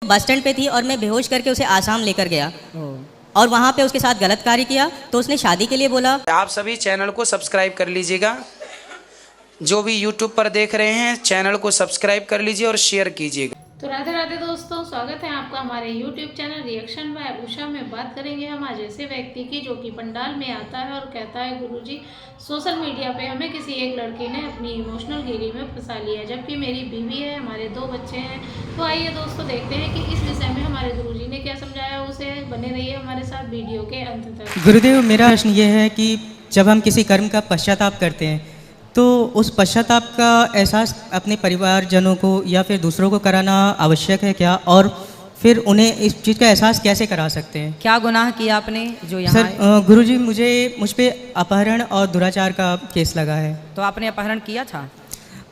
Bus stand पे थी और मैं बेहोश करके उसे आसाम लेकर गया और वहाँ पे उसके साथ गलत कार्य किया तो उसने शादी के लिए बोला। आप सभी चैनल को सब्सक्राइब कर लीजिएगा। जो भी यूट्यूब पर देख रहे हैं चैनल को सब्सक्राइब कर लीजिए और शेयर कीजिएगा। तो राधे राधे दोस्तों, स्वागत है आपका हमारे YouTube channel reaction by Usha में। बात करेंगे हम आज ऐसे व्यक्ति की जो कि पंडाल में आता है और कहता है गुरुजी सोशल मीडिया पे हमें किसी एक लड़की ने अपनी इमोशनल गिरी में फंसा लिया, जबकि मेरी बीवी है, हमारे 2 बच्चे हैं। तो आइए दोस्तों देखते हैं कि इस विषय में हमारे गुरुजी ने क्या समझाया उसे। बने रहिए हमारे साथ वीडियो के अंत तक। गुरुदेव, मेरा प्रश्न ये है कि जब हम किसी कर्म का पश्चाताप करते हैं तो उस पश्चाताप का एहसास अपने परिवारजनों को या फिर दूसरों को कराना आवश्यक है क्या, और फिर उन्हें इस चीज़ का एहसास कैसे करा सकते हैं? क्या गुनाह किया आपने जो यहाँ सर, गुरुजी मुझ पे अपहरण और दुराचार का केस लगा है। तो आपने अपहरण किया था?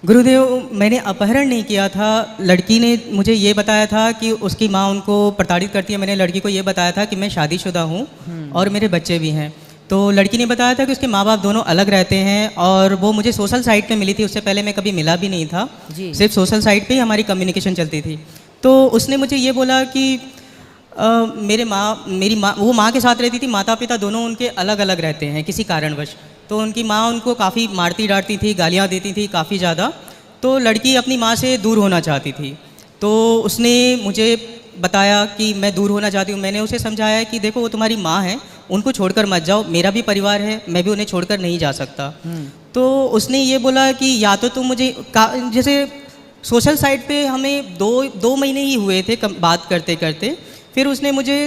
गुरुदेव, मैंने अपहरण नहीं किया था। लड़की ने मुझे ये बताया था कि उसकी माँ उनको प्रताड़ित करती है। मैंने लड़की को ये बताया था कि मैं शादीशुदा हूँ और मेरे बच्चे भी हैं। तो लड़की ने बताया था कि उसके माँ बाप दोनों अलग रहते हैं और वो मुझे सोशल साइट पे मिली थी। उससे पहले मैं कभी मिला भी नहीं था जी। सिर्फ सोशल साइट पे ही हमारी कम्युनिकेशन चलती थी। तो उसने मुझे ये बोला कि वो माँ के साथ रहती थी, माता पिता दोनों उनके अलग अलग रहते हैं किसी कारणवश। तो उनकी माँ उनको काफ़ी मारती डांटती थी, गालियाँ देती थी काफ़ी ज़्यादा। तो लड़की अपनी माँ से दूर होना चाहती थी। तो उसने मुझे बताया कि मैं दूर होना चाहती हूँ। मैंने उसे समझाया कि देखो वो तुम्हारी माँ है, उनको छोड़कर मत जाओ, मेरा भी परिवार है, मैं भी उन्हें छोड़कर नहीं जा सकता। तो उसने ये बोला कि या तो तुम मुझे जैसे सोशल साइट पे हमें दो महीने ही हुए थे बात करते करते, फिर उसने मुझे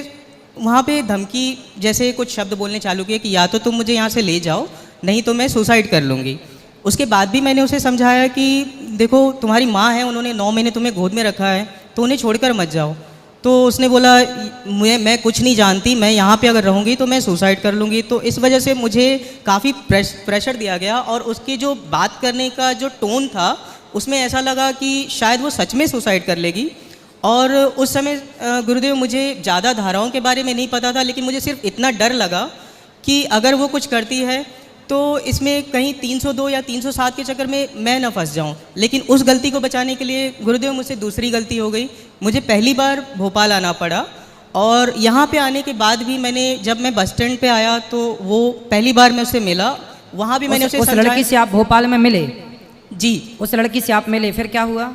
वहाँ पे धमकी जैसे कुछ शब्द बोलने चालू किए कि या तो तुम मुझे यहाँ से ले जाओ, नहीं तो मैं सुसाइड कर लूँगी। उसके बाद भी मैंने उसे समझाया कि देखो तुम्हारी माँ है, उन्होंने 9 महीने तुम्हें गोद में रखा है, तो उन्हें छोड़कर मत जाओ। तो उसने बोला मैं कुछ नहीं जानती, मैं यहाँ पे अगर रहूँगी तो मैं सुसाइड कर लूँगी। तो इस वजह से मुझे काफ़ी प्रेशर दिया गया और उसकी जो बात करने का जो टोन था उसमें ऐसा लगा कि शायद वो सच में सुसाइड कर लेगी। और उस समय गुरुदेव मुझे ज़्यादा धाराओं के बारे में नहीं पता था, लेकिन मुझे सिर्फ इतना डर लगा कि अगर वो कुछ करती है तो इसमें कहीं 302 या 307 के चक्कर में मैं न फंस जाऊं। लेकिन उस गलती को बचाने के लिए गुरुदेव मुझसे दूसरी गलती हो गई। मुझे पहली बार भोपाल आना पड़ा और यहाँ पे आने के बाद भी जब मैं बस स्टैंड पे आया तो वो पहली बार मैं उससे मिला। वहाँ भी मैंने उस लड़की से आप भोपाल में मिले? जी, उस लड़की से आप मिले, फिर क्या हुआ?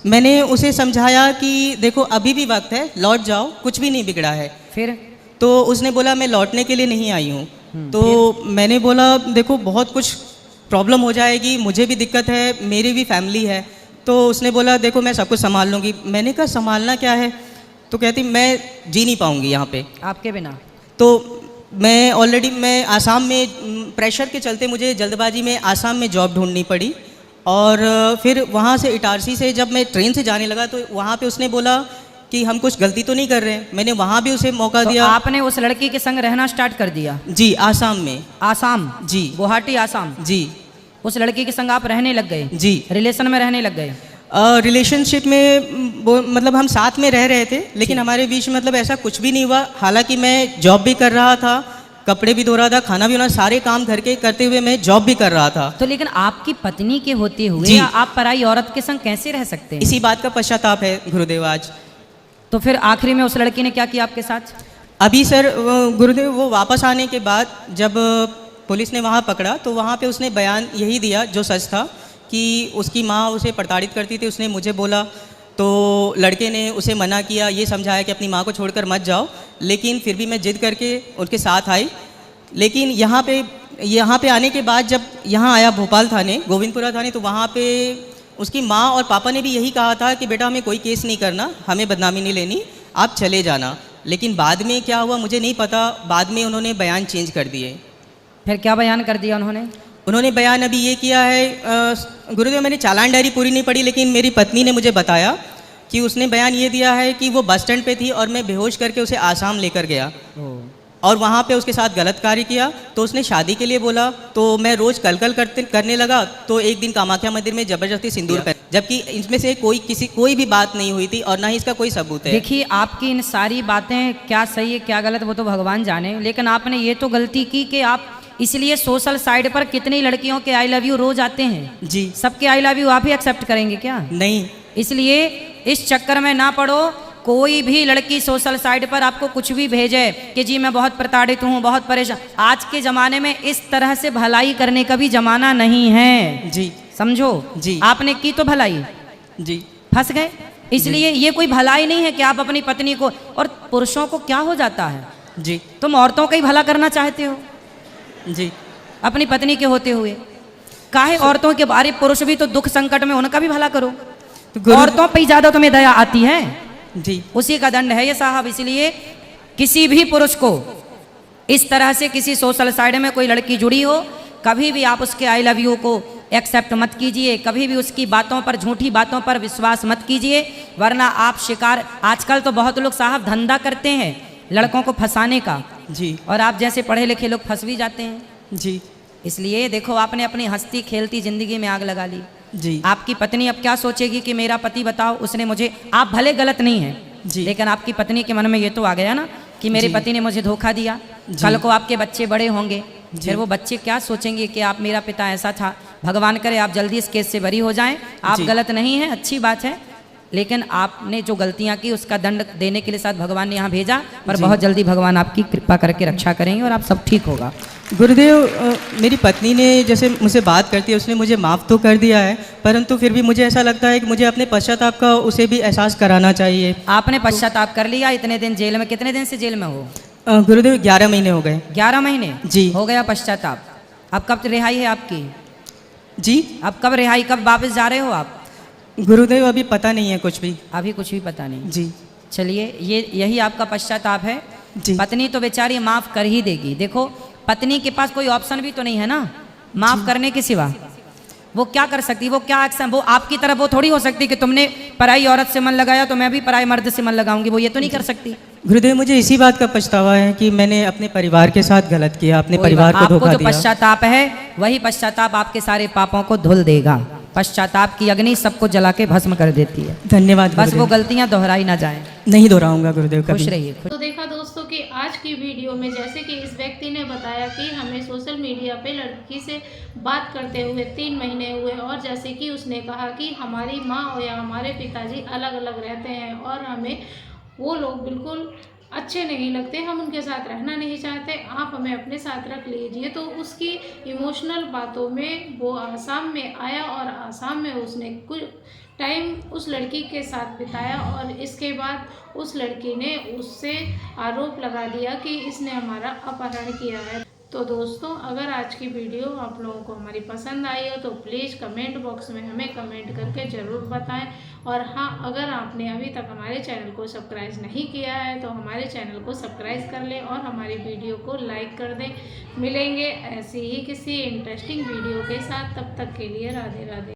मैंने उसे समझाया कि देखो अभी भी वक्त है, लौट जाओ, कुछ भी नहीं बिगड़ा है। फिर तो उसने बोला मैं लौटने के लिए नहीं आई हूँ। तो मैंने बोला देखो बहुत कुछ प्रॉब्लम हो जाएगी, मुझे भी दिक्कत है, मेरी भी फैमिली है। तो उसने बोला देखो मैं सब कुछ संभाल लूँगी। मैंने कहा संभालना क्या है? तो कहती मैं जी नहीं पाऊँगी यहाँ पे आपके बिना। तो मैं आसाम में प्रेशर के चलते मुझे जल्दबाजी में आसाम में जॉब ढूंढनी पड़ी। और फिर वहाँ से इटारसी से जब मैं ट्रेन से जाने लगा तो वहाँ पे उसने बोला कि हम कुछ गलती तो नहीं कर रहे हैं। मैंने वहाँ भी उसे मौका दिया। आपने उस लड़की के संग रहना स्टार्ट कर दिया? जी, आसाम में। आसाम? जी, गुवाहाटी आसाम। जी, उस लड़की के संग आप रहने लग गए? जी, रिलेशन में रहने लग गए? रिलेशनशिप में मतलब हम साथ में रह रहे थे, लेकिन हमारे बीच में मतलब ऐसा कुछ भी नहीं हुआ। हालांकि मैं जॉब भी कर रहा था, कपड़े भी धो रहा था, खाना भी बना, सारे काम घर के करते हुए मैं जॉब भी कर रहा था। तो लेकिन आपकी पत्नी के होते हुए आप पराई औरत के संग कैसे रह सकते हैं? इसी बात का पश्चाताप है गुरुदेव आज। तो फिर आखिरी में उस लड़की ने क्या किया आपके साथ? अभी सर गुरुदेव वो वापस आने के बाद जब पुलिस ने वहाँ पकड़ा तो वहाँ पे उसने बयान यही दिया जो सच था कि उसकी माँ उसे प्रताड़ित करती थी। उसने मुझे बोला तो लड़के ने उसे मना किया, ये समझाया कि अपनी माँ को छोड़कर मत जाओ, लेकिन फिर भी मैं जिद करके उनके साथ आई। लेकिन यहाँ पे आने के बाद जब यहाँ आया भोपाल थाने, गोविंदपुरा थाने, तो वहाँ पे उसकी माँ और पापा ने भी यही कहा था कि बेटा हमें कोई केस नहीं करना, हमें बदनामी नहीं लेनी, आप चले जाना। लेकिन बाद में क्या हुआ मुझे नहीं पता, बाद में उन्होंने बयान चेंज कर दिए। फिर क्या बयान कर दिया उन्होंने? उन्होंने बयान अभी ये किया है, गुरुदेव मैंने चालान डायरी पूरी नहीं पढ़ी, लेकिन मेरी पत्नी ने मुझे बताया कि उसने बयान ये दिया है कि वो बस स्टैंड पे थी और मैं बेहोश करके उसे आसाम लेकर गया और वहाँ पे उसके साथ गलत कार्य किया। तो उसने शादी के लिए बोला, तो मैं रोज़ कलकल करने लगा। तो एक दिन कामाख्या मंदिर में ज़बरदस्ती सिंदूर पहन, जबकि इसमें से कोई भी बात नहीं हुई थी और ना ही इसका कोई सबूत है। देखिए आपकी इन सारी बातें क्या सही है क्या गलत वो तो भगवान जाने, लेकिन आपने ये तो गलती की कि आप इसलिए सोशल साइट पर कितनी लड़कियों के आई लव यू रोज आते हैं। जी, सबके आई लव यू आप ही एक्सेप्ट करेंगे क्या? नहीं, इसलिए इस चक्कर में ना पड़ो। कोई भी लड़की सोशल साइट पर आपको कुछ भी भेजे कि जी मैं बहुत प्रताड़ित हूँ, बहुत परेशान, आज के ज़माने में इस तरह से भलाई करने का भी ज़माना नहीं है। जी समझो जी। आपने की तो भलाई, जी फंस गए। इसलिए ये कोई भलाई नहीं है कि आप अपनी पत्नी को, और पुरुषों को क्या हो जाता है, जी तुम औरतों का ही भला करना चाहते हो जी। अपनी पत्नी के होते हुए, काहे औरतों के बारे, पुरुष भी तो दुख संकट में, उनका भी भला करो। तो औरतों पे ही ज्यादा तुम्हें दया आती है, जी उसी का दंड है ये साहब। इसलिए किसी भी पुरुष को इस तरह से किसी सोशल साइट में कोई लड़की जुड़ी हो, कभी भी आप उसके आई लव यू को एक्सेप्ट मत कीजिए, कभी भी उसकी बातों पर, झूठी बातों पर विश्वास मत कीजिए, वरना आप शिकार। आजकल तो बहुत लोग साहब धंधा करते हैं लड़कों को फंसाने का, जी और आप जैसे पढ़े लिखे लोग फंस भी जाते हैं। जी इसलिए देखो, आपने अपनी हंसती खेलती जिंदगी में आग लगा ली। जी आपकी पत्नी अब क्या सोचेगी कि मेरा पति, बताओ, उसने मुझे, आप भले गलत नहीं है जी। लेकिन आपकी पत्नी के मन में ये तो आ गया ना कि मेरे जी। पति ने मुझे धोखा दिया। जी। कल को आपके बच्चे बड़े होंगे, जी। फिर वो बच्चे क्या सोचेंगे कि आप, मेरा पिता ऐसा था। भगवान करे आप जल्दी इस केस से बरी हो जाएं। आप जी। गलत नहीं हैं, अच्छी बात है, लेकिन आपने जो गलतियां की उसका दंड देने के लिए साथ भगवान ने यहाँ भेजा, पर जी। बहुत जल्दी भगवान आपकी कृपा करके रक्षा करेंगे और आप सब ठीक होगा। गुरुदेव, मेरी पत्नी ने जैसे मुझसे बात करती है, उसने मुझे माफ़ तो कर दिया है, परंतु फिर भी मुझे ऐसा लगता है कि मुझे अपने पश्चाताप का उसे भी एहसास कराना चाहिए। आपने पश्चाताप कर लिया, इतने दिन जेल में, कितने दिन से जेल में हो? गुरुदेव 11 महीने हो गए। 11 महीने जी। हो गया पश्चाताप। अब कब रिहाई है आपकी? जी अब कब रिहाई, कब वापस जा रहे हो आप? गुरुदेव अभी पता नहीं है कुछ भी। अभी कुछ भी पता नहीं। जी चलिए, यही आपका पश्चाताप है। जी। पत्नी तो बेचारी माफ कर ही देगी। देखो, पत्नी के पास कोई ऑप्शन भी तो नहीं है ना माफ करने के सिवा। वो क्या कर सकती, वो क्या एक्शन, वो आपकी तरफ वो थोड़ी हो सकती कि तुमने पराई औरत से मन लगाया तो मैं भी पराई मर्द से मन लगाऊंगी, वो ये तो नहीं कर सकती। गुरुदेव, मुझे इसी बात का पछतावा है कि मैंने अपने परिवार के साथ गलत किया, अपने परिवार को आपको धोखा जो दिया। पश्चाताप है, वही पश्चाताप आपके सारे पापों को धुल देगा। पश्चाताप की अग्नि सबको जला के भस्म कर देती है। धन्यवाद बस गुरुदेव। वो गलतियां दोहराई ना जाएं। नहीं दोहराऊंगा गुरुदेव खुश कभी। रहिए। तो देखा दोस्तों कि आज की वीडियो में जैसे कि इस व्यक्ति ने बताया कि हमें सोशल मीडिया पे लड़की से बात करते हुए 3 महीने हुए, और जैसे कि उसने कहा कि हमारी माँ या हमारे पिताजी अलग अलग रहते हैं और हमें वो लोग बिल्कुल अच्छे नहीं लगते, हम उनके साथ रहना नहीं चाहते, आप हमें अपने साथ रख लीजिए। तो उसकी इमोशनल बातों में वो आसाम में आया और आसाम में उसने कुछ टाइम उस लड़की के साथ बिताया, और इसके बाद उस लड़की ने उससे आरोप लगा दिया कि इसने हमारा अपहरण किया है। तो दोस्तों, अगर आज की वीडियो आप लोगों को हमारी पसंद आई हो तो प्लीज़ कमेंट बॉक्स में हमें कमेंट करके ज़रूर बताएं। और हाँ, अगर आपने अभी तक हमारे चैनल को सब्सक्राइब नहीं किया है तो हमारे चैनल को सब्सक्राइब कर लें और हमारी वीडियो को लाइक कर दें। मिलेंगे ऐसी ही किसी इंटरेस्टिंग वीडियो के साथ, तब तक के लिए राधे राधे।